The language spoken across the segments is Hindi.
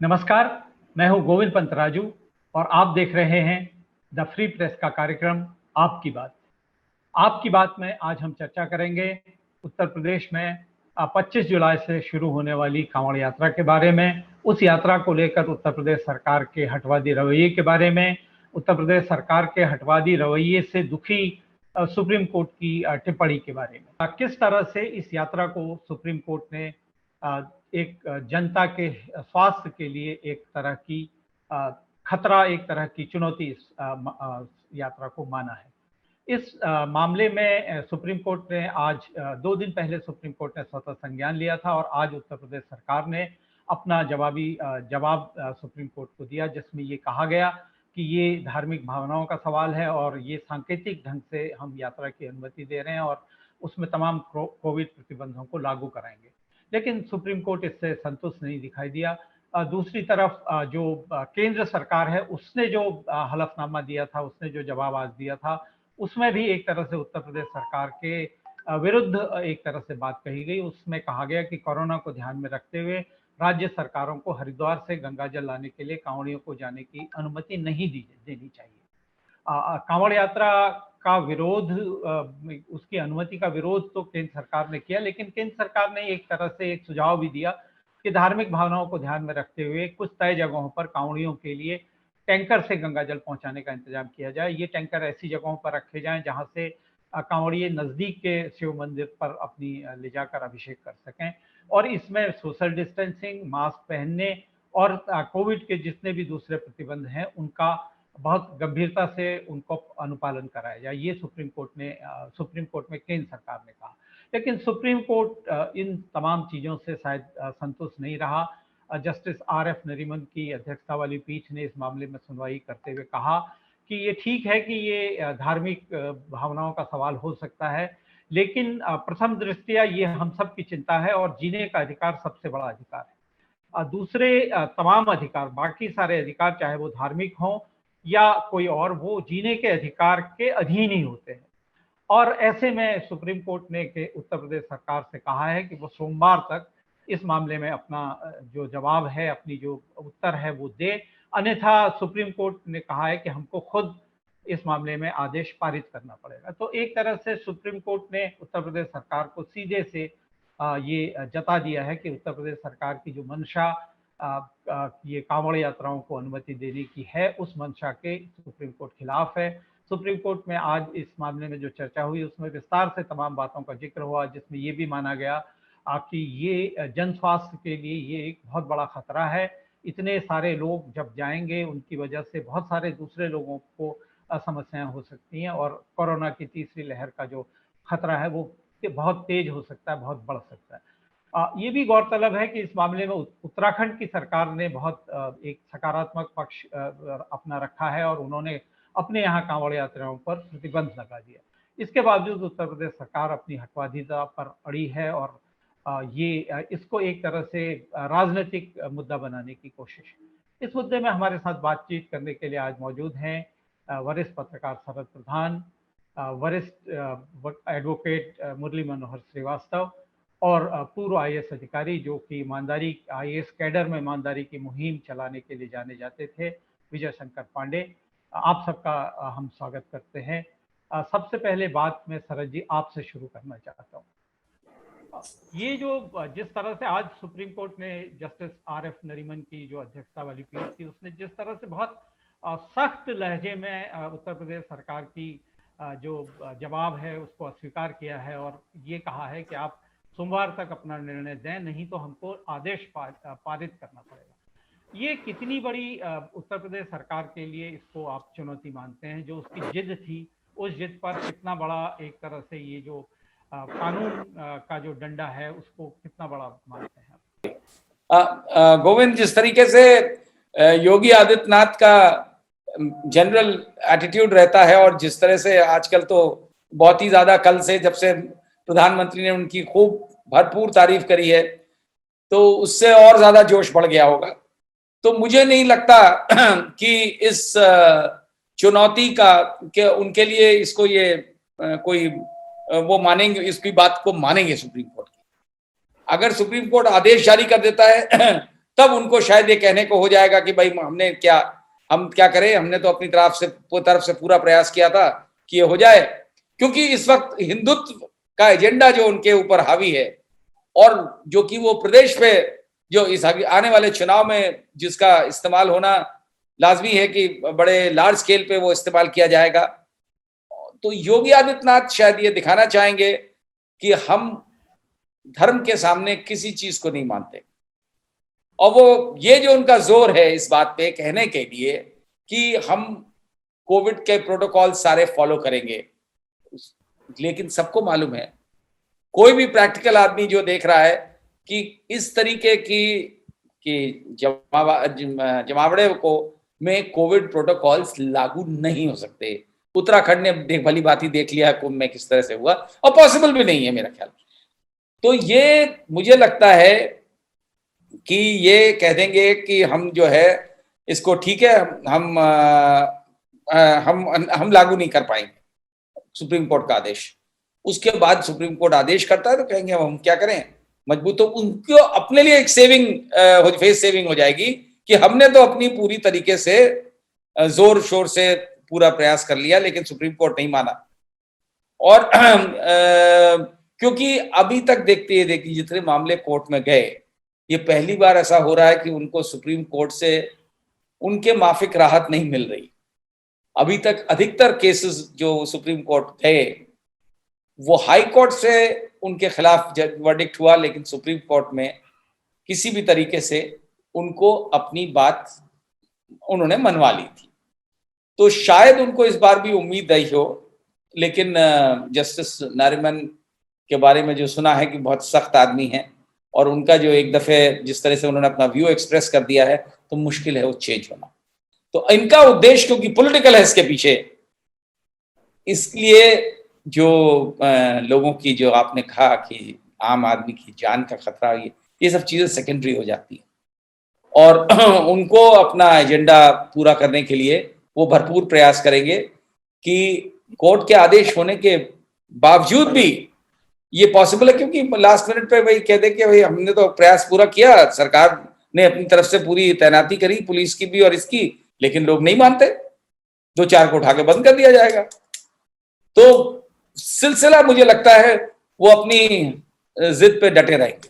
नमस्कार, मैं हूं गोविंद पंतराजू और आप देख रहे हैं द फ्री प्रेस का कार्यक्रम आपकी बात। आपकी बात में आज हम चर्चा करेंगे उत्तर प्रदेश में 25 जुलाई से शुरू होने वाली कांवड़ यात्रा के बारे में, उस यात्रा को लेकर उत्तर प्रदेश सरकार के हठवादी रवैये के बारे में, उत्तर प्रदेश सरकार के हठवादी रवैये से दुखी सुप्रीम कोर्ट की टिप्पणी के बारे में। किस तरह से इस यात्रा को सुप्रीम कोर्ट ने एक जनता के स्वास्थ्य के लिए एक तरह की खतरा, एक तरह की चुनौती इस यात्रा को माना है। इस मामले में सुप्रीम कोर्ट ने आज 2 दिन पहले सुप्रीम कोर्ट ने स्वतः संज्ञान लिया था और आज उत्तर प्रदेश सरकार ने अपना जवाब सुप्रीम कोर्ट को दिया, जिसमें ये कहा गया कि ये धार्मिक भावनाओं का सवाल है और ये सांकेतिक ढंग से हम यात्रा की अनुमति दे रहे हैं और उसमें तमाम कोविड प्रतिबंधों को लागू कराएंगे। लेकिन सुप्रीम कोर्ट इससे संतुष्ट नहीं दिखाई दिया। दूसरी तरफ जो केंद्र सरकार है उसने जो हलफनामा दिया था, उसने जो जवाब आज दिया था, उसमें भी एक तरह से उत्तर प्रदेश सरकार के विरुद्ध एक तरह से बात कही गई। उसमें कहा गया कि कोरोना को ध्यान में रखते हुए राज्य सरकारों को हरिद्वार से गंगा जल लाने के लिए कांवड़ियों को जाने की अनुमति नहीं देनी चाहिए। कांवड़ यात्रा का विरोध, उसकी अनुमति का विरोध तो केंद्र सरकार ने किया, लेकिन केंद्र सरकार ने एक तरह से एक सुझाव भी दिया कि धार्मिक भावनाओं को ध्यान में रखते हुए कुछ तय जगहों पर कांवड़ियों के लिए टैंकर से गंगा जल पहुंचाने का इंतजाम किया जाए। ये टैंकर ऐसी जगहों पर रखे जाएं जहां से कांवड़िए नजदीक के शिव मंदिर पर अपनी ले जाकर अभिषेक कर सकें और इसमें सोशल डिस्टेंसिंग, मास्क पहनने और कोविड के जितने भी दूसरे प्रतिबंध हैं उनका बहुत गंभीरता से उनको अनुपालन कराया जाए। ये सुप्रीम कोर्ट में केंद्र सरकार ने कहा। लेकिन सुप्रीम कोर्ट इन तमाम चीज़ों से शायद संतुष्ट नहीं रहा। जस्टिस RF नरीमन की अध्यक्षता वाली पीठ ने इस मामले में सुनवाई करते हुए कहा कि ये ठीक है कि ये धार्मिक भावनाओं का सवाल हो सकता है, लेकिन प्रथम दृष्टया ये हम सब की चिंता है और जीने का अधिकार सबसे बड़ा अधिकार है। दूसरे तमाम अधिकार, बाकी सारे अधिकार चाहे वो धार्मिक हों या कोई और, वो जीने के अधिकार के अधीन ही होते हैं। और ऐसे में सुप्रीम कोर्ट ने उत्तर प्रदेश सरकार से कहा है कि वो सोमवार तक इस मामले में अपना जो जवाब है, अपनी जो उत्तर है वो दे, अन्यथा सुप्रीम कोर्ट ने कहा है कि हमको खुद इस मामले में आदेश पारित करना पड़ेगा। तो एक तरह से सुप्रीम कोर्ट ने उत्तर प्रदेश सरकार को सीधे से ये जता दिया है कि उत्तर प्रदेश सरकार की जो मंशा ये कांवड़ यात्राओं को अनुमति देने की है, उस मंशा के सुप्रीम कोर्ट खिलाफ है। सुप्रीम कोर्ट में आज इस मामले में जो चर्चा हुई उसमें विस्तार से तमाम बातों का जिक्र हुआ, जिसमें ये भी माना गया कि ये जन स्वास्थ्य के लिए ये एक बहुत बड़ा खतरा है। इतने सारे लोग जब जाएंगे उनकी वजह से बहुत सारे दूसरे लोगों को समस्याएं हो सकती हैं और कोरोना की तीसरी लहर का जो खतरा है वो बहुत तेज हो सकता है, बहुत बढ़ सकता है। ये भी गौरतलब है कि इस मामले में उत्तराखंड की सरकार ने बहुत एक सकारात्मक पक्ष अपना रखा है और उन्होंने अपने यहाँ कांवड़ यात्राओं पर प्रतिबंध लगा दिया। इसके बावजूद उत्तर प्रदेश सरकार अपनी हठवादिता पर अड़ी है और ये इसको एक तरह से राजनीतिक मुद्दा बनाने की कोशिश। इस मुद्दे में हमारे साथ बातचीत करने के लिए आज मौजूद हैं वरिष्ठ पत्रकार शरद प्रधान, वरिष्ठ एडवोकेट मुरली मनोहर श्रीवास्तव और पूर्व IAS अधिकारी जो कि ईमानदारी IAS कैडर में ईमानदारी की मुहिम चलाने के लिए जाने जाते थे, विजय शंकर पांडे। आप सबका हम स्वागत करते हैं। सबसे पहले बात मैं शरद जी आपसे शुरू करना चाहता हूँ। ये जो जिस तरह से आज सुप्रीम कोर्ट ने जस्टिस RF नरीमन की जो अध्यक्षता वाली पीठ थी, उसने जिस तरह से बहुत सख्त लहजे में उत्तर प्रदेश सरकार की जो जवाब है उसको अस्वीकार किया है और ये कहा है कि आप सोमवार तक अपना निर्णय दें, नहीं तो हमको आदेश पारित करना पड़ेगा। ये कितनी बड़ी उत्तर प्रदेश सरकार के लिए इसको आप चुनौती मानते हैं? जो उसकी जिद थी, उस जिद पर कितना बड़ा एक तरह से ये जो कानून का जो डंडा है उसको कितना बड़ा मानते हैं? गोविंद, जिस तरीके से योगी आदित्यनाथ का जनरल एटीट्यूड रहता है और जिस तरह से आजकल तो बहुत ही ज्यादा, कल से जब से प्रधानमंत्री ने उनकी खूब भरपूर तारीफ करी है तो उससे और ज्यादा जोश बढ़ गया होगा। तो मुझे नहीं लगता कि इस चुनौती का कि उनके लिए इसको ये कोई वो मानेंगे, इसकी बात को मानेंगे सुप्रीम कोर्ट की। अगर सुप्रीम कोर्ट आदेश जारी कर देता है तब उनको शायद ये कहने को हो जाएगा कि भाई हम क्या करें, हमने तो अपनी तरफ से पूरा प्रयास किया था कि ये हो जाए। क्योंकि इस वक्त हिंदुत्व का एजेंडा जो उनके ऊपर हावी है, और जो कि वो प्रदेश पे जो इस आने वाले चुनाव में जिसका इस्तेमाल होना लाजमी है कि बड़े लार्ज स्केल पे वो इस्तेमाल किया जाएगा, तो योगी आदित्यनाथ शायद ये दिखाना चाहेंगे कि हम धर्म के सामने किसी चीज को नहीं मानते। और वो ये जो उनका जोर है इस बात पे कहने के लिए कि हम कोविड के प्रोटोकॉल सारे फॉलो करेंगे, लेकिन सबको मालूम है, कोई भी प्रैक्टिकल आदमी जो देख रहा है कि इस तरीके की जमावड़े को में कोविड प्रोटोकॉल्स लागू नहीं हो सकते। उत्तराखंड ने भली बात देख लिया कुंभ में किस तरह से हुआ, और पॉसिबल भी नहीं है मेरा ख्याल। तो ये मुझे लगता है कि ये कह देंगे कि हम जो है इसको ठीक है, हम लागू नहीं कर पाएंगे सुप्रीम कोर्ट का आदेश। उसके बाद सुप्रीम कोर्ट आदेश करता है तो कहेंगे हम क्या करें, मजबूत। तो उनको अपने लिए एक फेस सेविंग हो जाएगी कि हमने तो अपनी पूरी तरीके से जोर शोर से पूरा प्रयास कर लिया, लेकिन सुप्रीम कोर्ट नहीं माना। और क्योंकि अभी तक देखिए जितने मामले कोर्ट में गए, ये पहली बार ऐसा हो रहा है कि उनको सुप्रीम कोर्ट से उनके माफिक राहत नहीं मिल रही। अभी तक अधिकतर केसेस जो सुप्रीम कोर्ट गए वो हाई कोर्ट से उनके खिलाफ वर्डिक्ट हुआ, लेकिन सुप्रीम कोर्ट में किसी भी तरीके से उनको अपनी बात उन्होंने मनवा ली थी। तो शायद उनको इस बार भी उम्मीद आई हो, लेकिन जस्टिस नारिमन के बारे में जो सुना है कि बहुत सख्त आदमी है, और उनका जो एक दफे जिस तरह से उन्होंने अपना व्यू एक्सप्रेस कर दिया है, तो मुश्किल है वो चेंज होना। तो इनका उद्देश्य क्योंकि पॉलिटिकल है इसके पीछे, इसलिए जो लोगों की जो आपने कहा कि आम आदमी की जान का खतरा, ये सब चीजें सेकेंडरी हो जाती है, और उनको अपना एजेंडा पूरा करने के लिए वो भरपूर प्रयास करेंगे कि कोर्ट के आदेश होने के बावजूद भी ये पॉसिबल है। क्योंकि लास्ट मिनट पे भाई कह दे कि भाई हमने तो प्रयास पूरा किया, सरकार ने अपनी तरफ से पूरी तैनाती करी, पुलिस की भी और इसकी, लेकिन लोग नहीं मानते, 2-4 को उठा के बंद कर दिया जाएगा। तो सिलसिला मुझे लगता है वो अपनी जिद पे डटे रहेंगे।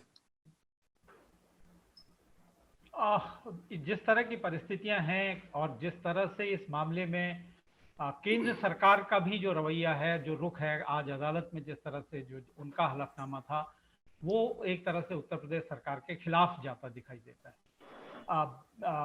जिस तरह की परिस्थितियां हैं और जिस तरह से इस मामले में केंद्र सरकार का भी जो रवैया है, जो रुख है, आज अदालत में जिस तरह से जो उनका हलफनामा था, वो एक तरह से उत्तर प्रदेश सरकार के खिलाफ जाता दिखाई देता है।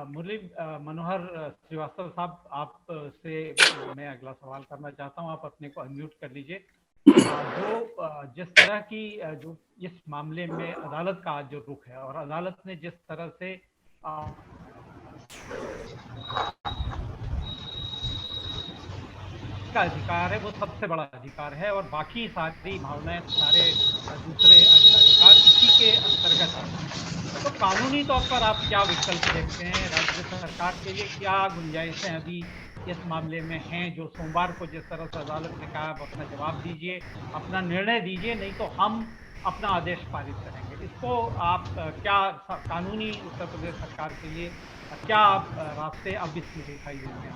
मुरली मनोहर श्रीवास्तव साहब, आप से मैं अगला सवाल करना चाहता हूं, आप अपने को अनम्यूट कर लीजिए। जो जिस तरह की जो इस मामले में अदालत का आज जो रुख है, और अदालत ने जिस तरह से का अधिकार है वो सबसे बड़ा अधिकार है, और बाकी सारी भावनाएं, सारे दूसरे अधिकार इसी के अंतर्गत आते हैं। तो कानूनी तौर पर आप क्या विकल्प देखते हैं? राज्य सरकार के लिए क्या गुंजाइशें अभी इस मामले में हैं? जो सोमवार को जिस तरह से अदालत ने कहा, आप अपना जवाब दीजिए, अपना निर्णय दीजिए, नहीं तो हम अपना आदेश पारित करेंगे। इसको आप क्या कानूनी उत्तर प्रदेश सरकार के लिए क्या आप रास्ते अब इसमें दिखाई देते हैं?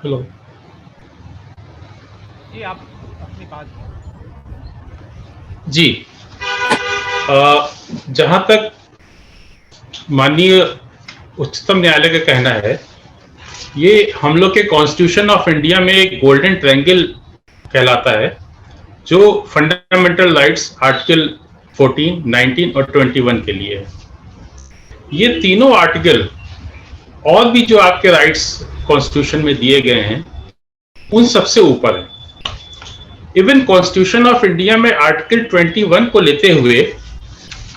हेलो जी, आप अपनी बात जी। जहां तक माननीय उच्चतम न्यायालय का कहना है, ये हम लोग के कॉन्स्टिट्यूशन ऑफ इंडिया में एक गोल्डन ट्रायंगल कहलाता है, जो फंडामेंटल राइट्स आर्टिकल 14, 19 और 21 के लिए है। ये तीनों आर्टिकल और भी जो आपके राइट्स कॉन्स्टिट्यूशन में दिए गए हैं, उन सबसे ऊपर है। इवन कॉन्स्टिट्यूशन ऑफ इंडिया में आर्टिकल 21 को लेते हुए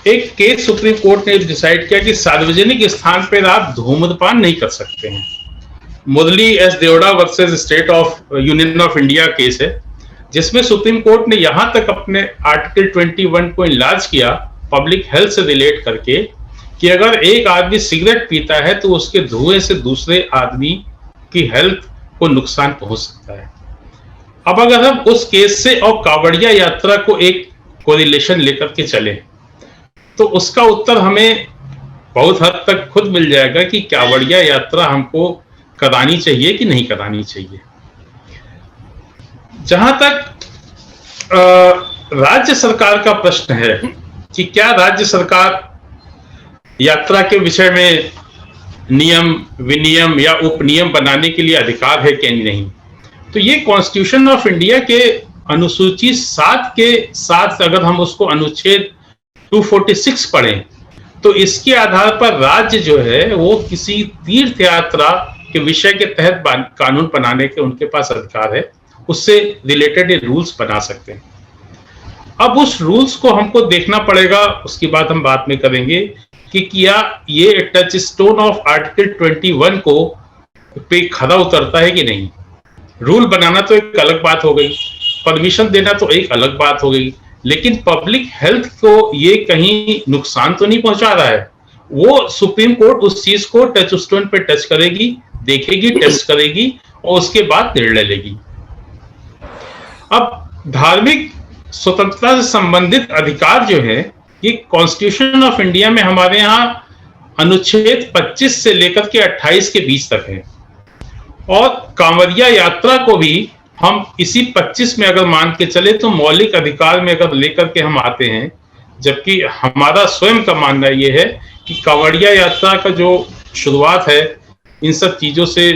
एक केस सुप्रीम कोर्ट ने डिसाइड किया कि सार्वजनिक स्थान पर आप धूम्रपान नहीं कर सकते हैं। Murli S Deora versus state of union of India case है, जिसमें सुप्रीम कोर्ट ने यहां तक अपने आर्टिकल 21 को इनलार्ज किया पब्लिक हेल्थ से रिलेट करके कि अगर एक आदमी सिगरेट पीता है तो उसके धुएं से दूसरे आदमी की हेल्थ को नुकसान पहुंच सकता है। अब अगर हम उस केस से और कांवड़िया यात्रा को एक कोरिलेशन लेकर के चले तो उसका उत्तर हमें बहुत हद तक खुद मिल जाएगा कि कांवड़िया यात्रा हमको करानी चाहिए कि नहीं करानी चाहिए। जहां तक राज्य सरकार का प्रश्न है कि क्या राज्य सरकार यात्रा के विषय में नियम विनियम या उपनियम बनाने के लिए अधिकार है कि नहीं, तो ये कॉन्स्टिट्यूशन ऑफ इंडिया के अनुसूची 7 के साथ अगर हम उसको अनुच्छेद 246 पढ़ें तो इसके आधार पर राज्य जो है वो किसी तीर्थ यात्रा के विषय के तहत कानून बनाने के उनके पास अधिकार है, उससे रिलेटेड ये रूल्स बना सकते हैं। अब उस रूल्स को हमको देखना पड़ेगा, उसकी बात हम बाद में करेंगे कि क्या ये टच स्टोन ऑफ आर्टिकल 21 को पे खरा उतरता है कि नहीं। रूल बनाना तो एक अलग बात हो गई, परमिशन देना तो एक अलग बात हो गई, लेकिन पब्लिक हेल्थ को ये कहीं नुकसान तो नहीं पहुंचा रहा है। वो सुप्रीम कोर्ट उस चीज को टच स्टोन पे टच करेगी, देखेगी, टेस्ट करेगी और उसके बाद निर्णय लेगी। अब धार्मिक स्वतंत्रता से संबंधित अधिकार जो है ये कॉन्स्टिट्यूशन ऑफ इंडिया में हमारे यहाँ अनुच्छेद 25 से लेकर के 28 के बीच तक है, और कांवड़िया यात्रा को भी हम इसी 25 में अगर मान के चले तो मौलिक अधिकार में अगर लेकर के हम आते हैं, जबकि हमारा स्वयं का मानना यह है कि कांवड़िया यात्रा का जो शुरुआत है इन सब चीजों से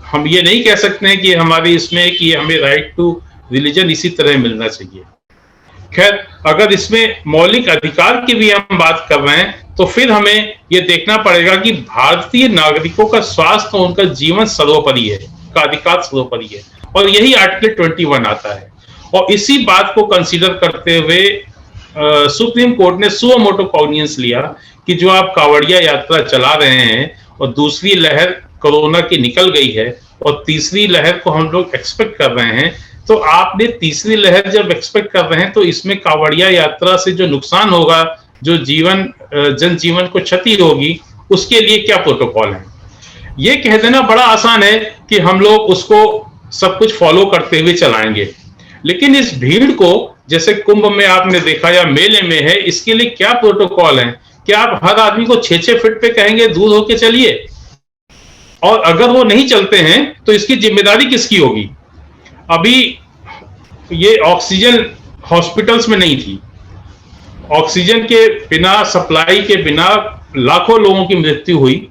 हम ये नहीं कह सकते हैं कि हमारे इसमें कि हमें राइट टू रिलीजन इसी तरह मिलना चाहिए। खैर, अगर इसमें मौलिक अधिकार की भी हम बात कर रहे हैं तो फिर हमें यह देखना पड़ेगा कि भारतीय नागरिकों का स्वास्थ्य और उनका जीवन सर्वोपरि है, का अधिकार सर्वोपरि है, और यही आर्टिकल 21 आता है। और इसी बात को कंसीडर करते हुए सुप्रीम कोर्ट ने सुओ मोटो कॉग्निजेंस लिया कि जो आप कांवड़िया यात्रा चला रहे हैं और दूसरी लहर कोरोना की निकल गई है और तीसरी लहर को हम लोग एक्सपेक्ट कर रहे हैं, तो आपने तीसरी लहर जब एक्सपेक्ट कर रहे हैं तो इसमें कांवड़िया यात्रा से जो नुकसान होगा, जो जनजीवन को क्षति होगी, उसके लिए क्या प्रोटोकॉल है। ये कह देना बड़ा आसान है कि हम लोग उसको सब कुछ फॉलो करते हुए चलाएंगे, लेकिन इस भीड़ को जैसे कुंभ में आपने देखा या मेले में है, इसके लिए क्या प्रोटोकॉल है। क्या आप हर आदमी को 6-6 फीट पे कहेंगे दूर होके चलिए, और अगर वो नहीं चलते हैं तो इसकी जिम्मेदारी किसकी होगी। अभी ये ऑक्सीजन हॉस्पिटल्स में नहीं थी, ऑक्सीजन के बिना, सप्लाई के बिना लाखों लोगों की मृत्यु हुई,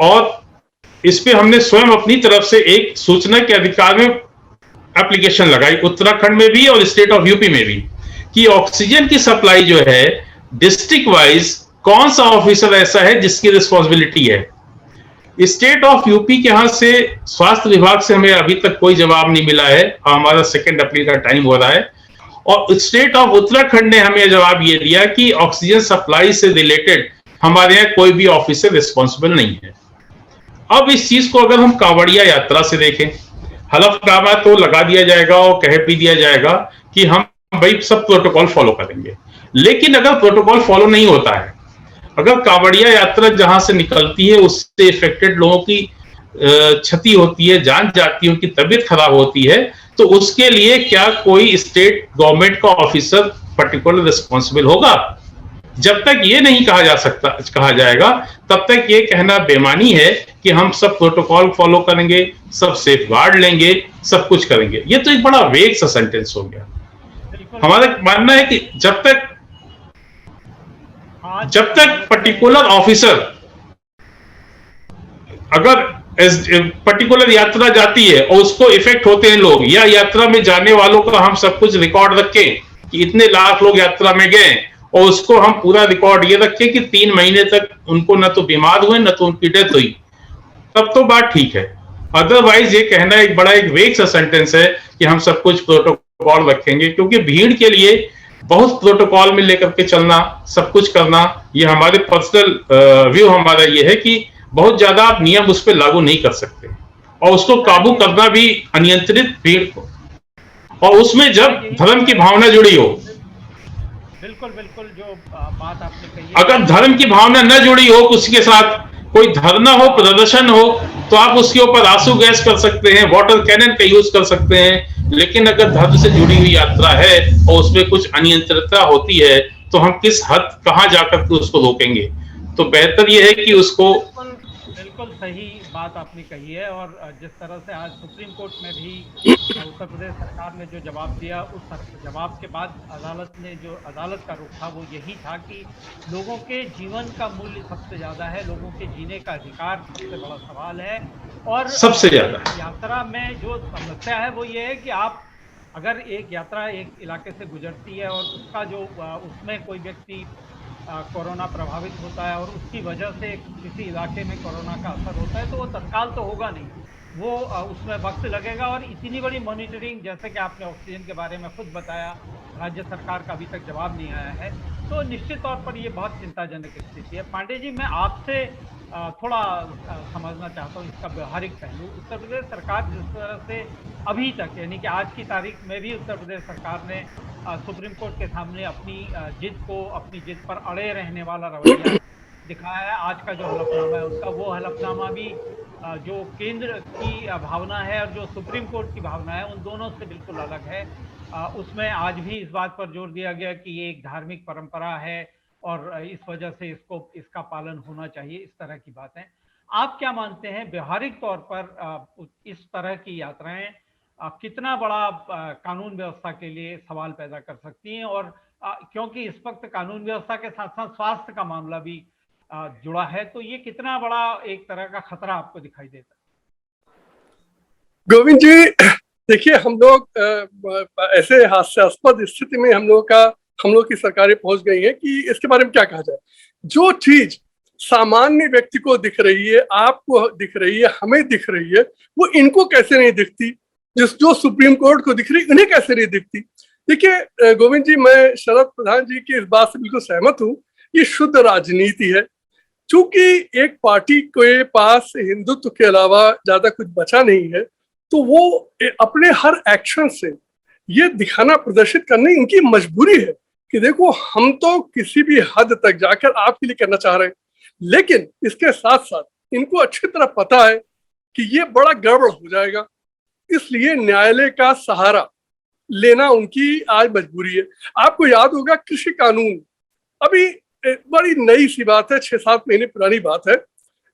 और इस पे हमने स्वयं अपनी तरफ से एक सूचना के अधिकार में एप्लीकेशन लगाई, उत्तराखंड में भी और स्टेट ऑफ यूपी में भी, कि ऑक्सीजन की सप्लाई जो है डिस्ट्रिक्ट वाइज कौन सा ऑफिसर ऐसा है जिसकी रिस्पॉन्सिबिलिटी है। स्टेट ऑफ यूपी के यहां से स्वास्थ्य विभाग से हमें अभी तक कोई जवाब नहीं मिला है, हमारा 2 अप्रैल का टाइम हो रहा है, और स्टेट ऑफ उत्तराखंड ने हमें जवाब ये दिया कि ऑक्सीजन सप्लाई से रिलेटेड हमारे यहाँ कोई भी ऑफिसर रिस्पॉन्सिबल नहीं है। अब इस चीज को अगर हम कांवड़िया यात्रा से देखें, हलफनामा तो लगा दिया जाएगा और कह भी दिया जाएगा कि हम भाई सब प्रोटोकॉल फॉलो करेंगे, लेकिन अगर प्रोटोकॉल फॉलो नहीं होता है, अगर कांवड़िया यात्रा जहां से निकलती है उससे इफेक्टेड लोगों की क्षति होती है, जान जाती है, उनकी तबीयत खराब होती है, तो उसके लिए क्या कोई स्टेट गवर्नमेंट का ऑफिसर पर्टिकुलर रिस्पॉन्सिबल होगा। जब तक ये नहीं कहा जाएगा तब तक ये कहना बेमानी है कि हम सब प्रोटोकॉल फॉलो करेंगे, सब सेफ गार्ड लेंगे, सब कुछ करेंगे। ये तो एक बड़ा वेग सा सेंटेंस हो गया। हमारा मानना है कि जब तक पर्टिकुलर ऑफिसर, अगर पर्टिकुलर यात्रा जाती है और उसको इफेक्ट होते हैं लोग, या यात्रा में जाने वालों का हम सब कुछ रिकॉर्ड रखें कि इतने लाख लोग यात्रा में गए, और उसको हम पूरा रिकॉर्ड ये रखें कि 3 महीने तक उनको न तो बीमार हुए न तो उनकी डेथ हुई, तब तो बात ठीक है। अदरवाइज ये कहना एक बड़ा एक वेग सा सेंटेंस है कि हम सब कुछ प्रोटोकॉल रखेंगे, क्योंकि भीड़ के लिए बहुत प्रोटोकॉल में लेकर के चलना, सब कुछ करना, ये हमारे पर्सनल व्यू हमारा ये है कि बहुत ज्यादा आप नियम उस पर लागू नहीं कर सकते, और उसको काबू करना भी अनियंत्रित भीड़ को, और उसमें जब धर्म की भावना जुड़ी हो। बिल्कुल बिल्कुल जो बात आपने कही है, अगर धर्म की भावना न जुड़ी हो किसी के साथ, कोई धरना हो, प्रदर्शन हो, तो आप उसके ऊपर आंसू गैस कर सकते हैं, वाटर कैनन का यूज कर सकते हैं। लेकिन अगर धर्म से जुड़ी हुई यात्रा है और उसमें कुछ अनियंत्रितता होती है, तो हम किस हद कहां जाकर के उसको रोकेंगे? तो बेहतर यह है कि उसको बिल्कुल बिल्कुल सही बात आपने कही है। और जिस तरह से आज सुप्रीम कोर्ट में भी उत्तर प्रदेश सरकार ने जो जवाब दिया, उस जवाब के बाद अदालत का रुख था वो यही था कि लोगों के जीवन का मूल्य सबसे ज़्यादा है, लोगों के जीने का अधिकार सबसे बड़ा सवाल है। और सबसे ज्यादा यात्रा में जो समस्या है वो ये है कि आप अगर एक यात्रा एक इलाके से गुजरती है और उसका जो उसमें कोई व्यक्ति कोरोना प्रभावित होता है और उसकी वजह से किसी इलाके में कोरोना का असर होता है, तो वो तत्काल तो होगा नहीं, वो उसमें वक्त लगेगा। और इतनी बड़ी मॉनिटरिंग, जैसे कि आपने ऑक्सीजन के बारे में खुद बताया, राज्य सरकार का अभी तक जवाब नहीं आया है, तो निश्चित तौर पर ये बहुत चिंताजनक स्थिति है। पांडे जी, मैं आपसे थोड़ा समझना चाहता हूँ इसका व्यवहारिक पहलू। उत्तर प्रदेश सरकार जिस तरह से अभी तक, यानी कि आज की तारीख में भी उत्तर प्रदेश सरकार ने सुप्रीम कोर्ट के सामने अपनी जिद पर अड़े रहने वाला रवैया दिखाया है। आज का जो हलफनामा है उसका, वो हलफनामा भी जो केंद्र की भावना है और जो सुप्रीम कोर्ट की भावना है, उन दोनों से बिल्कुल अलग है। उसमें आज भी इस बात पर जोर दिया गया कि ये एक धार्मिक परंपरा है और इस वजह से इसका पालन होना चाहिए, इस तरह की बातें। आप क्या मानते हैं व्यवहारिक तौर पर इस तरह की यात्राएं कितना बड़ा कानून व्यवस्था के लिए सवाल पैदा कर सकती हैं? और क्योंकि इस वक्त कानून व्यवस्था के साथ साथ स्वास्थ्य का मामला भी जुड़ा है, तो ये कितना बड़ा एक तरह का खतरा आपको दिखाई देता है? गोविंद जी, देखिए, हम लोग ऐसे हास्यास्पद स्थिति में हम लोग की सरकारें पहुंच गई हैं कि इसके बारे में क्या कहा जाए। जो चीज सामान्य व्यक्ति को दिख रही है, आपको दिख रही है, हमें दिख रही है, वो इनको कैसे नहीं दिखती? जो सुप्रीम कोर्ट को दिख रही, उन्हें कैसे नहीं दिखती? देखिए गोविंद जी, मैं शरद प्रधान जी की इस बात से बिल्कुल सहमत हूँ। ये शुद्ध राजनीति है। चूंकि एक पार्टी के पास हिंदुत्व के अलावा ज्यादा कुछ बचा नहीं है, तो वो अपने हर एक्शन से ये दिखाना, प्रदर्शित करने इनकी मजबूरी है कि देखो, हम तो किसी भी हद तक जाकर आपके लिए करना चाह रहे हैं। लेकिन इसके साथ साथ इनको अच्छी तरह पता है कि ये बड़ा गड़बड़ हो जाएगा, इसलिए न्यायालय का सहारा लेना उनकी आज मजबूरी है। आपको याद होगा, कृषि कानून अभी बड़ी नई सी बात है, 6-7 महीने पुरानी बात है।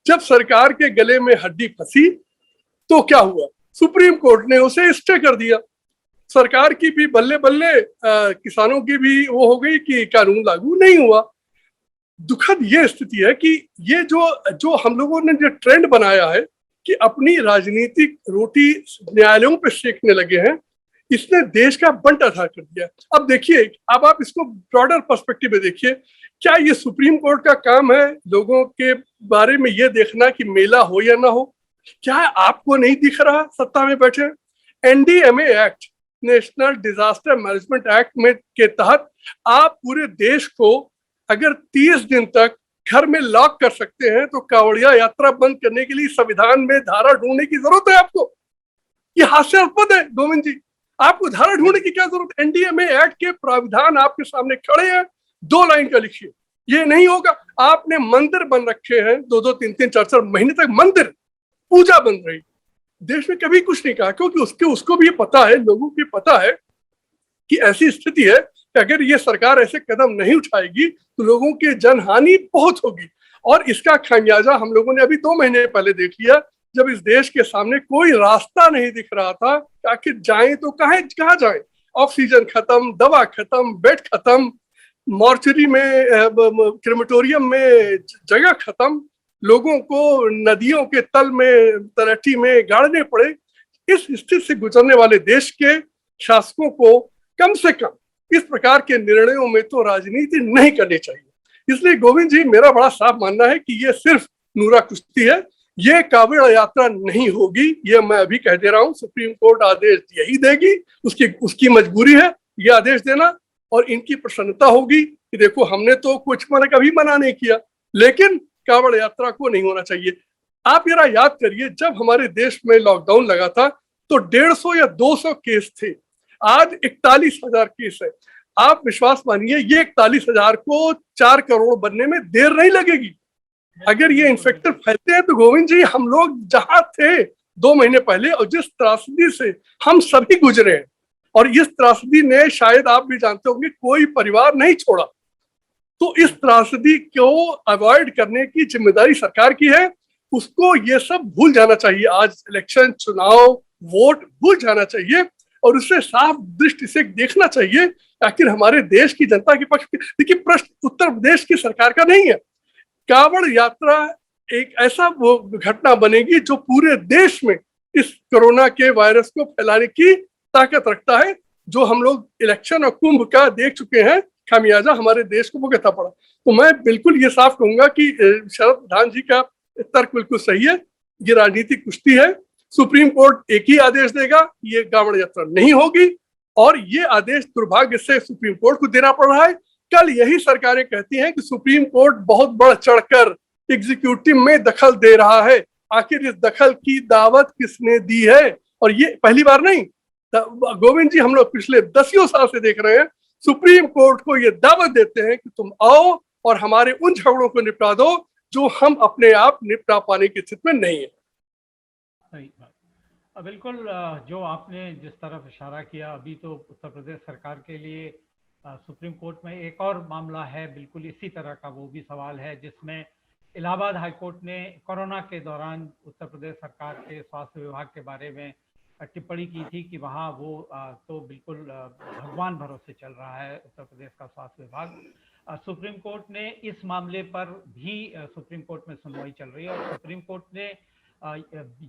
जब सरकार के गले में हड्डी फंसी तो क्या हुआ? सुप्रीम कोर्ट ने उसे स्टे कर दिया। सरकार की भी बल्ले बल्ले, किसानों की भी वो हो गई कि कानून लागू नहीं हुआ। दुखद ये स्थिति है कि ये जो हम लोगों ने जो ट्रेंड बनाया है कि अपनी राजनीतिक रोटी न्यायालयों पे सेकने लगे हैं, इसने देश का बंटा था कर दिया। अब देखिए, अब आप इसको ब्रॉडर पर्सपेक्टिव में देखिए, क्या ये सुप्रीम कोर्ट का काम है लोगों के बारे में ये देखना कि मेला हो या ना हो? क्या आपको नहीं दिख रहा सत्ता में बैठे? NDMA act, national disaster management act में के तहत आप पूरे देश को अगर 30 दिन तक घर में लॉक कर सकते हैं, तो कांवड़िया यात्रा बंद करने के लिए संविधान में धारा ढूंढने की जरूरत है आपको? ये हास्यास्पद है गोविंद जी। आपको धारा ढूंढने की क्या जरूरत? एनडीएमए एक्ट के प्राविधान आपके सामने खड़े हैं, 2 लाइन का लिखिए। ये नहीं होगा। आपने मंदिर बन रखे हैं, 2-2, 3-3, 4-4 महीने तक मंदिर पूजा बन रही। देश में कभी कुछ नहीं कहा, क्योंकि उसको भी पता है, लोगों को पता है कि ऐसी स्थिति है कि अगर ये सरकार ऐसे कदम नहीं उठाएगी तो लोगों की जनहानि बहुत होगी। और इसका खामियाजा हम लोगों ने अभी 2 महीने पहले देख लिया, जब इस देश के सामने कोई रास्ता नहीं दिख रहा था। आखिर जाएं तो कहाँ जाएं? ऑक्सीजन खत्म, दवा खत्म, बेड खत्म, मॉर्चरी में, क्रेमेटोरियम में जगह खत्म, लोगों को नदियों के तल में, तलहटी में गाड़ने पड़े। इस स्थिति से गुजरने वाले देश के शासकों को कम से कम इस प्रकार के निर्णयों में तो राजनीति नहीं करनी चाहिए। इसलिए गोविंद जी, मेरा बड़ा साफ मानना है कि ये सिर्फ नूरा कुश्ती है, ये कांवड़ यात्रा नहीं होगी। ये मैं अभी कह दे रहा हूँ, सुप्रीम कोर्ट आदेश यही देगी, उसकी मजबूरी है ये आदेश देना। और इनकी प्रसन्नता होगी कि देखो, हमने तो कुछ कभी मना नहीं किया, लेकिन कांवड़ यात्रा को नहीं होना चाहिए। आप जरा याद करिए, जब हमारे देश में लॉकडाउन लगा था तो 150 या 200 केस थे, आज 41,000 केस है। आप विश्वास मानिए ये 41,000 को 4 करोड़ बनने में देर नहीं लगेगी। अगर ये इंस्पेक्टर फैलते हैं तो गोविंद जी, हम लोग जहां थे 2 महीने पहले और जिस त्रासदी से हम सभी गुजरे हैं, और इस त्रासदी ने, शायद आप भी जानते होंगे, कोई परिवार नहीं छोड़ा। तो इस त्रासदी को अवॉइड करने की जिम्मेदारी सरकार की है। उसको ये सब भूल जाना चाहिए। आज इलेक्शन, चुनाव, वोट भूल जाना चाहिए और उससे साफ दृष्टि से देखना चाहिए आखिर हमारे देश की जनता के पक्ष में। देखिए, प्रश्न उत्तर प्रदेश की सरकार का नहीं है। कांवड़ यात्रा एक ऐसा वो घटना बनेगी जो पूरे देश में इस कोरोना के वायरस को फैलाने की ताकत रखता है, जो हम लोग इलेक्शन और कुंभ का देख चुके हैं, खामियाजा हमारे देश को भुगतना पड़ा। तो मैं बिल्कुल ये साफ कहूंगा कि शरद प्रधान जी का तर्क बिल्कुल सही है। ये राजनीतिक कुश्ती है। सुप्रीम कोर्ट एक ही आदेश देगा, ये कांवड़ यात्रा नहीं होगी, और ये आदेश दुर्भाग्य से सुप्रीम कोर्ट को देना पड़ रहा है। कल यही सरकारें कहती हैं कि सुप्रीम कोर्ट बहुत बढ़ चढ़कर एग्जीक्यूटिव में दखल दे रहा है। आखिर इस दखल की दावत किसने दी है? और ये पहली बार नहीं गोविंद जी, हम लोग पिछले 10 साल से देख रहे हैं, सुप्रीम कोर्ट को ये दावत देते हैं कि तुम आओ और हमारे उन झगड़ों को निपटा दो जो हम अपने आप निपटा पाने की स्थिति में नहीं है। सही बात। बिल्कुल, जो आपने जिस तरफ इशारा किया, अभी तो उत्तर प्रदेश सरकार के लिए सुप्रीम कोर्ट में एक और मामला है बिल्कुल इसी तरह का। वो भी सवाल है जिसमें इलाहाबाद हाई कोर्ट ने कोरोना के दौरान उत्तर प्रदेश सरकार के स्वास्थ्य विभाग के बारे में टिप्पणी की थी कि वहाँ वो तो बिल्कुल भगवान भरोसे चल रहा है उत्तर प्रदेश का स्वास्थ्य विभाग। सुप्रीम कोर्ट ने इस मामले पर भी सुप्रीम कोर्ट में सुनवाई चल रही है और सुप्रीम कोर्ट ने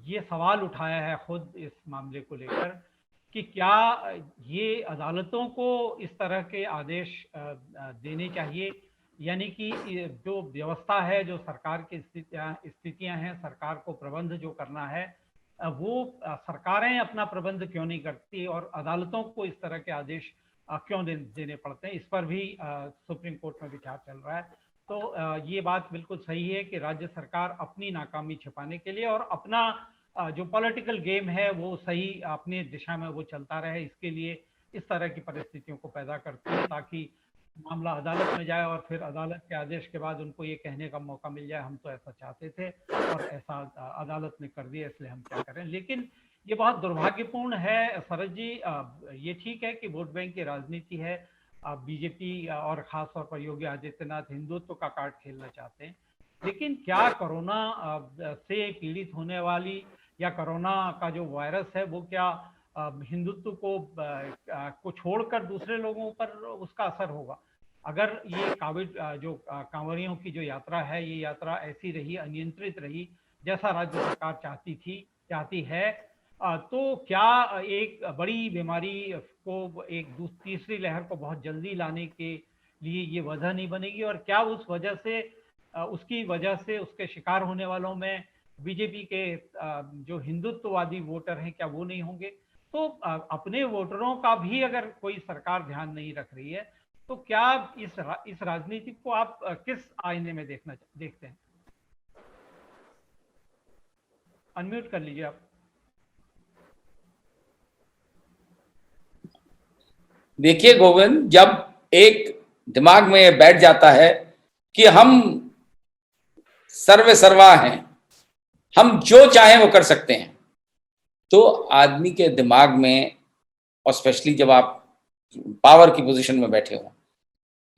ये सवाल उठाया है खुद इस मामले को लेकर कि क्या ये अदालतों को इस तरह के आदेश देने चाहिए, यानी कि जो व्यवस्था है, जो सरकार की स्थितियां हैं, सरकार को प्रबंध जो करना है वो सरकारें अपना प्रबंध क्यों नहीं करती और अदालतों को इस तरह के आदेश क्यों देने पड़ते हैं। इस पर भी सुप्रीम कोर्ट में विचार चल रहा है। तो ये बात बिल्कुल सही है कि राज्य सरकार अपनी नाकामी छिपाने के लिए और अपना जो पॉलिटिकल गेम है वो सही अपनी दिशा में वो चलता रहे, इसके लिए इस तरह की परिस्थितियों को पैदा करती है ताकि मामला अदालत में जाए और फिर अदालत के आदेश के बाद उनको ये कहने का मौका मिल जाए हम तो ऐसा चाहते थे और ऐसा अदालत ने कर दिया, इसलिए हम क्या करें। लेकिन ये बहुत दुर्भाग्यपूर्ण है शरद जी। ये ठीक है कि वोट बैंक की राजनीति है, बीजेपी और खास तौर पर योगी आदित्यनाथ हिंदुत्व का कार्ड खेलना चाहते हैं, लेकिन क्या कोरोना से पीड़ित होने वाली या कोरोना का जो वायरस है वो क्या हिंदुत्व को छोड़कर दूसरे लोगों पर उसका असर होगा? अगर ये कोविड जो कांवड़ियों की जो यात्रा है, ये यात्रा ऐसी रही, अनियंत्रित रही जैसा राज्य सरकार चाहती है, तो क्या एक बड़ी बीमारी को, एक तीसरी लहर को बहुत जल्दी लाने के लिए ये वजह नहीं बनेगी? और क्या उसकी वजह से उसके शिकार होने वालों में बीजेपी के जो हिंदुत्ववादी वोटर हैं, क्या वो नहीं होंगे? तो अपने वोटरों का भी अगर कोई सरकार ध्यान नहीं रख रही है तो क्या इस राजनीति को आप किस आईने में देखते हैं? अनम्यूट कर लीजिए आप। देखिए गोविंद, जब एक दिमाग में बैठ जाता है कि हम सर्वे सर्वा हैं, हम जो चाहें वो कर सकते हैं, तो आदमी के दिमाग में, और स्पेशली जब आप पावर की पोजीशन में बैठे हो,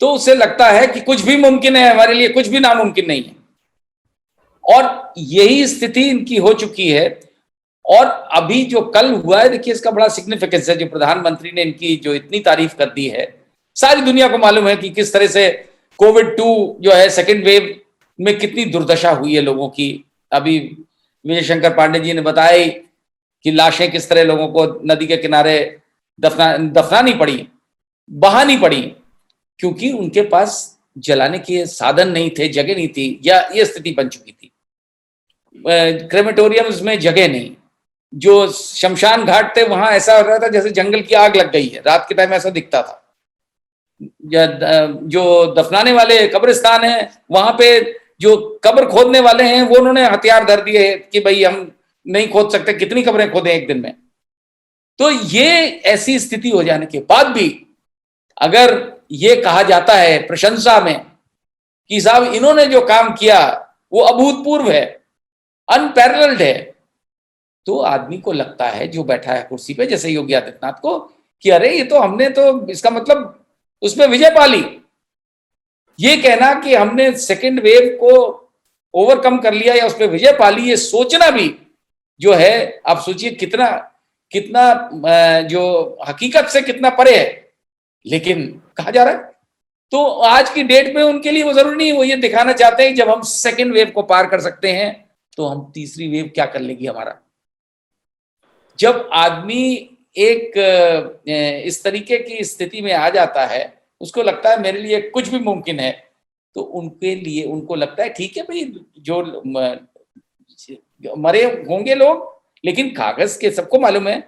तो उसे लगता है कि कुछ भी मुमकिन है, हमारे लिए कुछ भी नामुमकिन नहीं है। और यही स्थिति इनकी हो चुकी है। और अभी जो कल हुआ है, देखिए इसका बड़ा सिग्निफिकेंस है। जो प्रधानमंत्री ने इनकी जो इतनी तारीफ कर दी है, सारी दुनिया को मालूम है कि किस तरह से कोविड-2 जो है सेकेंड वेव में कितनी दुर्दशा हुई है लोगों की। अभी विजय शंकर पांडे जी ने बताया कि लाशें किस तरह लोगों को नदी के किनारे दफनानी पड़ी, बहानी पड़ी, क्योंकि उनके पास जलाने के साधन नहीं थे, जगह नहीं थी, या ये स्थिति बन चुकी थी। क्रेमेटोरियम्स में जगह नहीं, जो शमशान घाट थे वहां ऐसा हो रहा था जैसे जंगल की आग लग गई है, रात के टाइम ऐसा दिखता था। जो दफनाने वाले कब्रिस्तान है, वहां पे जो कब्र खोदने वाले हैं वो उन्होंने हथियार धर दिए कि भाई हम नहीं खोद सकते, कितनी कब्रें खोदें एक दिन में। तो ये ऐसी स्थिति हो जाने के बाद भी अगर ये कहा जाता है प्रशंसा में कि साहब इन्होंने जो काम किया वो अभूतपूर्व है, अनपैरेलल्ड है, तो आदमी को लगता है जो बैठा है कुर्सी पे, जैसे योगी आदित्यनाथ को, कि अरे ये तो हमने तो इसका मतलब उसमें विजय पा ली। ये कहना कि हमने सेकेंड वेव को ओवरकम कर लिया या उस पर विजय पा ली, ये सोचना भी जो है, आप सोचिए कितना कितना जो हकीकत से कितना परे है, लेकिन कहा जा रहा है। तो आज की डेट में उनके लिए वो जरूरी नहीं, वो ये दिखाना चाहते हैं जब हम सेकेंड वेव को पार कर सकते हैं तो हम तीसरी वेव क्या कर लेगी हमारा। जब आदमी एक इस तरीके की स्थिति में आ जाता है, उसको लगता है मेरे लिए कुछ भी मुमकिन है, तो उनके लिए उनको लगता है ठीक है भाई, जो मरे होंगे लोग, लेकिन कागज के सबको मालूम है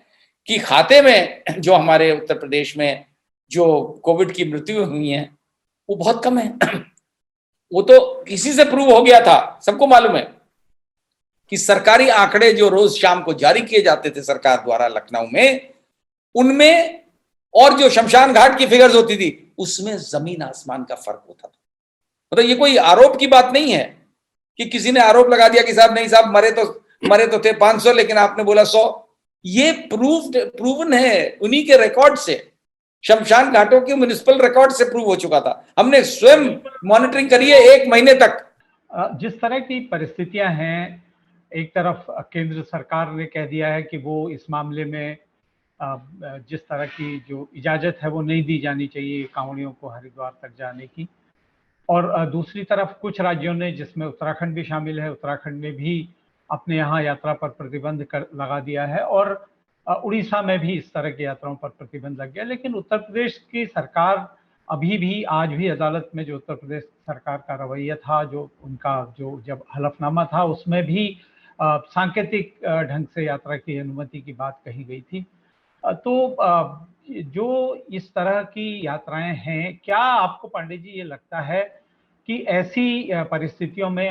कि खाते में जो हमारे उत्तर प्रदेश में जो कोविड की मृत्यु हुई है वो बहुत कम है। वो तो किसी से प्रूव हो गया था, सबको मालूम है कि सरकारी आंकड़े जो रोज शाम को जारी किए जाते थे सरकार द्वारा लखनऊ में, उनमें और जो शमशान घाट की फिगर्स होती थी उसमें जमीन आसमान का फर्क होता था। मतलब ये कोई आरोप की बात नहीं है कि किसी ने आरोप लगा दिया कि साहब नहीं साहब मरे तो थे 500 लेकिन आपने बोला 100। ये प्रूवन है उन्हीं के रिकॉर्ड से, शमशान घाटों के म्युनिसिपल रिकॉर्ड से प्रूव हो चुका था, हमने स्वयं मॉनिटरिंग करी है 1 महीने तक। जिस तरह की परिस्थितियां हैं, एक तरफ केंद्र सरकार ने कह दिया है कि वो इस मामले में जिस तरह की जो इजाजत है वो नहीं दी जानी चाहिए कांवड़ियों को हरिद्वार तक जाने की, और दूसरी तरफ कुछ राज्यों ने, जिसमें उत्तराखंड भी शामिल है, उत्तराखंड में भी अपने यहाँ यात्रा पर प्रतिबंध लगा दिया है, और उड़ीसा में भी इस तरह की यात्राओं पर प्रतिबंध लग गया। लेकिन उत्तर प्रदेश की सरकार अभी भी, आज भी अदालत में जो उत्तर प्रदेश सरकार का रवैया था, जो उनका जो जब हलफनामा था, उसमें भी सांकेतिक ढंग से यात्रा की अनुमति की बात कही गई थी। तो जो इस तरह की यात्राएं हैं, क्या आपको पांडे जी ये लगता है कि ऐसी परिस्थितियों में,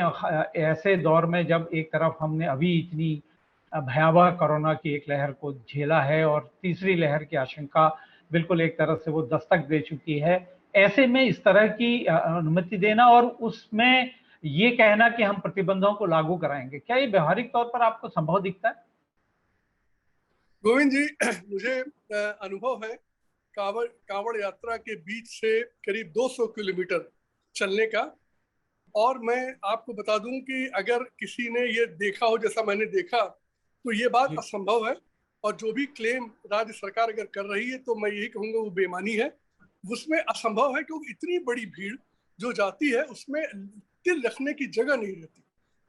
ऐसे दौर में जब एक तरफ हमने अभी इतनी भयावह कोरोना की एक लहर को झेला है और तीसरी लहर की आशंका बिल्कुल एक तरह से वो दस्तक दे चुकी है, ऐसे में इस तरह की अनुमति देना और उसमें ये कहना कि हम प्रतिबंधों को लागू कराएंगे, क्या ये व्यवहारिक तौर पर आपको संभव दिखता है? गोविंद जी, मुझे अनुभव है कांवड़ यात्रा के बीच से करीब 200 किलोमीटर चलने का, और मैं आपको बता दूं कि अगर किसी ने ये देखा हो जैसा मैंने देखा तो ये बात असंभव है, और जो भी क्लेम राज्य सरकार अगर कर रही है तो मैं यही कहूँगा वो बेमानी है, उसमें असंभव है, क्योंकि इतनी बड़ी भीड़ जो जाती है उसमें तिल रखने की जगह नहीं रहती।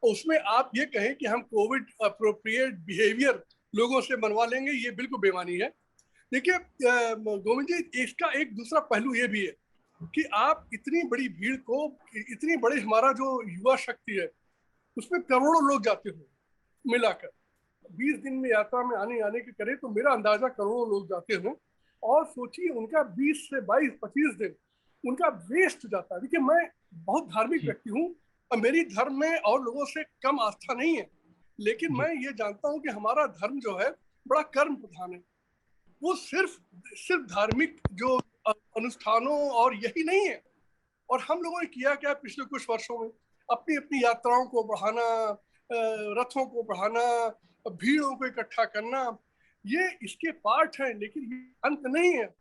और उसमें आप ये कहें कि हम कोविड अप्रोप्रिएट बिहेवियर लोगों से बनवा लेंगे, ये बिल्कुल बेमानी है। देखिए गोविंद जी, इसका एक दूसरा पहलू ये भी है कि आप इतनी बड़ी भीड़ को, इतनी बड़ी हमारा जो युवा शक्ति है उसमें करोड़ों लोग जाते हों मिलाकर, 20 दिन में यात्रा में आने के करें तो मेरा अंदाजा करोड़ों लोग जाते हों, और सोचिए उनका 20 से 22-25 दिन उनका वेस्ट जाता है। देखिए मैं बहुत धार्मिक व्यक्ति हूँ और मेरी धर्म में और लोगों से कम आस्था नहीं है, लेकिन मैं ये जानता हूँ कि हमारा धर्म जो है बड़ा कर्म प्रधान है। वो सिर्फ धार्मिक जो अनुष्ठानों और यही नहीं है। और हम लोगों ने किया क्या पिछले कुछ वर्षों में, अपनी अपनी यात्राओं को बढ़ाना, रथों को बढ़ाना, भीड़ों को इकट्ठा करना, ये इसके पार्ट है, लेकिन ये अंत नहीं है।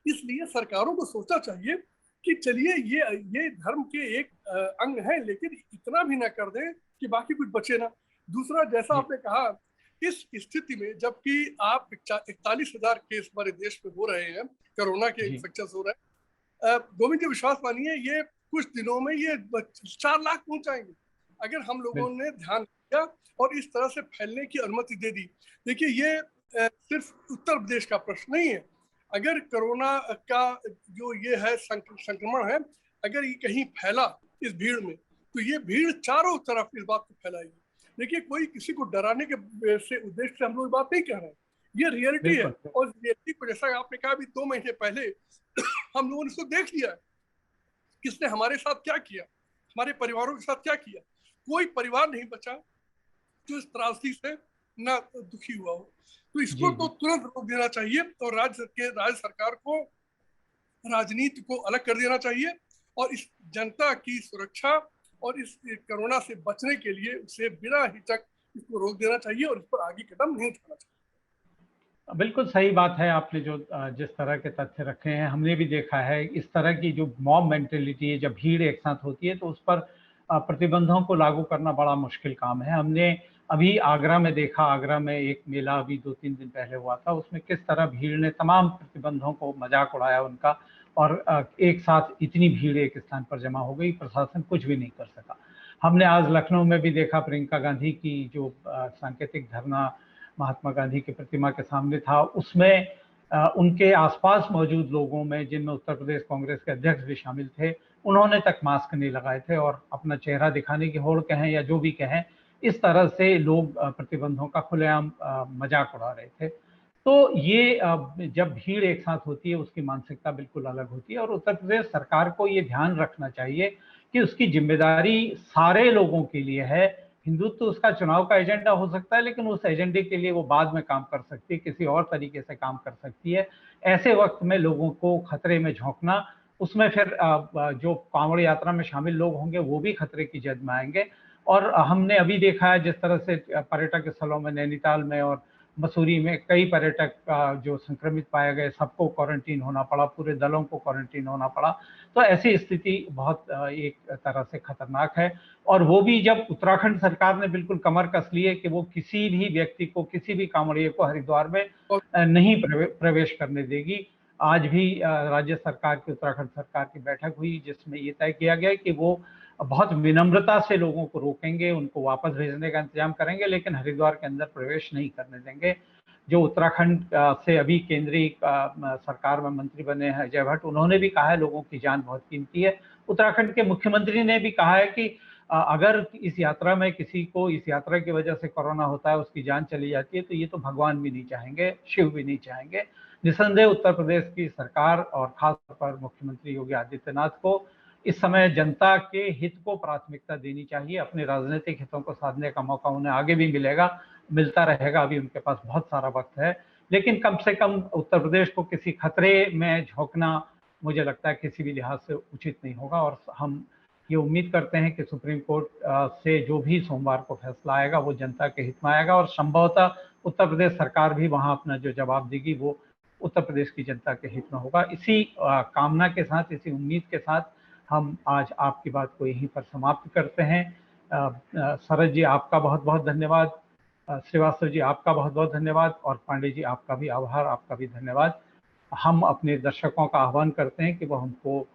इसलिए सरकारों को सोचना चाहिए कि चलिए ये धर्म के एक अंग है, लेकिन इतना भी ना कर दें कि बाकी कुछ बचे ना। दूसरा, जैसा आपने कहा, इस स्थिति में जबकि आप 41,000 केस हमारे देश में हो रहे हैं, कोरोना के इन्फेक्शन हो रहे हैं, गोविंद जी विश्वास मानिए ये कुछ दिनों में ये 4 लाख पहुंच जाएंगे अगर हम लोगों ने ध्यान दिया और इस तरह से फैलने की अनुमति दे दी। देखिए ये सिर्फ उत्तर प्रदेश का प्रश्न नहीं है। अगर कोरोना का जो ये है संक्रमण है, अगर ये कहीं फैला इस भीड़ में, तो ये भीड़ चारों तरफ इस बात को फैलाएगी। देखिए कोई किसी को डराने के से उद्देश्य से हम लोग बात नहीं कर रहे हैं, ये रियलिटी है। और रियलिटी को जैसा आपने कहा अभी 2 महीने पहले हम लोगों ने इसको देख लिया, किसने हमारे साथ क्या किया, हमारे परिवारों के साथ क्या किया। कोई परिवार नहीं बचा जो इस त्रासदी से ना दुखी हुआ हो। तो इसको तो तुरंत रोक देना चाहिए और राज्य सरकार को राजनीति को अलग कर देना चाहिए और इस जनता की सुरक्षा और इस कोरोना से बचने के लिए उसे बिना हिचक इसको रोक देना चाहिए और इस पर आगे कदम नहीं उठाना चाहिए। बिल्कुल सही बात है, आपने जो जिस तरह के तथ्य रखे हैं, हमने भी देखा है इस तरह की जो मॉब मेंटेलिटी है, जब भीड़ एक साथ होती है तो उस पर प्रतिबंधों को लागू करना बड़ा मुश्किल काम है। हमने अभी आगरा में देखा, आगरा में एक मेला अभी 2-3 दिन पहले हुआ था, उसमें किस तरह भीड़ ने तमाम प्रतिबंधों को मजाक उड़ाया उनका, और एक साथ इतनी भीड़ एक स्थान पर जमा हो गई, प्रशासन कुछ भी नहीं कर सका। हमने आज लखनऊ में भी देखा, प्रियंका गांधी की जो सांकेतिक धरना महात्मा गांधी की प्रतिमा के सामने था, उसमें उनके आसपास मौजूद लोगों में, जिनमें उत्तर प्रदेश कांग्रेस के अध्यक्ष भी शामिल थे, उन्होंने तक मास्क नहीं लगाए थे और अपना चेहरा दिखाने की होड़ कहें या जो भी कहें, इस तरह से लोग प्रतिबंधों का खुलेआम मजाक उड़ा रहे थे। तो ये जब भीड़ एक साथ होती है उसकी मानसिकता बिल्कुल अलग होती है, और उत्तर प्रदेश सरकार को ये ध्यान रखना चाहिए कि उसकी जिम्मेदारी सारे लोगों के लिए है। हिंदुत्व तो उसका चुनाव का एजेंडा हो सकता है, लेकिन उस एजेंडे के लिए वो बाद में काम कर सकती है, किसी और तरीके से काम कर सकती है। ऐसे वक्त में लोगों को खतरे में झोंकना, उसमें फिर जो कांवड़ यात्रा में शामिल लोग होंगे वो भी खतरे की जद में आएंगे। और हमने अभी देखा है जिस तरह से पर्यटक स्थलों में, नैनीताल में और मसूरी में कई पर्यटक जो संक्रमित पाए गए, सबको क्वारंटीन होना पड़ा, पूरे दलों को क्वारंटीन होना पड़ा। तो ऐसी स्थिति बहुत एक तरह से खतरनाक है, और वो भी जब उत्तराखंड सरकार ने बिल्कुल कमर कस ली है कि वो किसी भी व्यक्ति को, किसी भी कांवड़िए को हरिद्वार में नहीं प्रवेश करने देगी। आज भी राज्य सरकार की, उत्तराखंड सरकार की बैठक हुई जिसमें ये तय किया गया कि वो बहुत विनम्रता से लोगों को रोकेंगे, उनको वापस भेजने का इंतजाम करेंगे, लेकिन हरिद्वार के अंदर प्रवेश नहीं करने देंगे। जो उत्तराखंड से अभी केंद्रीय सरकार में मंत्री बने हैं अजय भट्ट, उन्होंने भी कहा है लोगों की जान बहुत कीमती है। उत्तराखंड के मुख्यमंत्री ने भी कहा है कि अगर इस यात्रा में किसी को इस यात्रा की वजह से कोरोना होता है, उसकी जान चली जाती है, तो ये तो भगवान भी नहीं चाहेंगे, शिव भी नहीं चाहेंगे। निसंदेह उत्तर प्रदेश की सरकार और खासतौर पर मुख्यमंत्री योगी आदित्यनाथ को इस समय जनता के हित को प्राथमिकता देनी चाहिए। अपने राजनीतिक हितों को साधने का मौका उन्हें आगे भी मिलेगा, मिलता रहेगा, अभी उनके पास बहुत सारा वक्त है, लेकिन कम से कम उत्तर प्रदेश को किसी खतरे में झोंकना मुझे लगता है किसी भी लिहाज से उचित नहीं होगा। और हम ये उम्मीद करते हैं कि सुप्रीम कोर्ट से जो भी सोमवार को फैसला आएगा वो जनता के हित में आएगा, और संभवतः उत्तर प्रदेश सरकार भी वहां अपना जो जवाब देगी वो उत्तर प्रदेश की जनता के हित में होगा। इसी कामना के साथ, इसी उम्मीद के साथ हम आज आपकी बात को यहीं पर समाप्त करते हैं। सरज जी आपका बहुत बहुत धन्यवाद, श्रीवास्तव जी आपका बहुत बहुत धन्यवाद, और पांडे जी आपका भी आभार, आपका भी धन्यवाद। हम अपने दर्शकों का आह्वान करते हैं कि वो हमको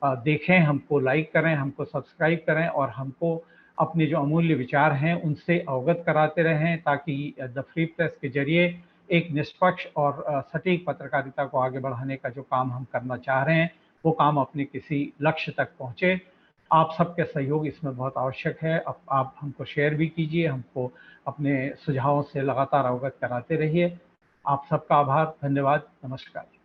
देखें, हमको लाइक करें, हमको सब्सक्राइब करें, और हमको अपने जो अमूल्य विचार हैं उनसे अवगत कराते रहें, ताकि द फ्री प्रेस के जरिए एक निष्पक्ष और सटीक पत्रकारिता को आगे बढ़ाने का जो काम हम करना चाह रहे हैं वो काम अपने किसी लक्ष्य तक पहुंचे। आप सबके सहयोग इसमें बहुत आवश्यक है। अब आप हमको शेयर भी कीजिए, हमको अपने सुझावों से लगातार अवगत कराते रहिए। आप सबका आभार, धन्यवाद, नमस्कार।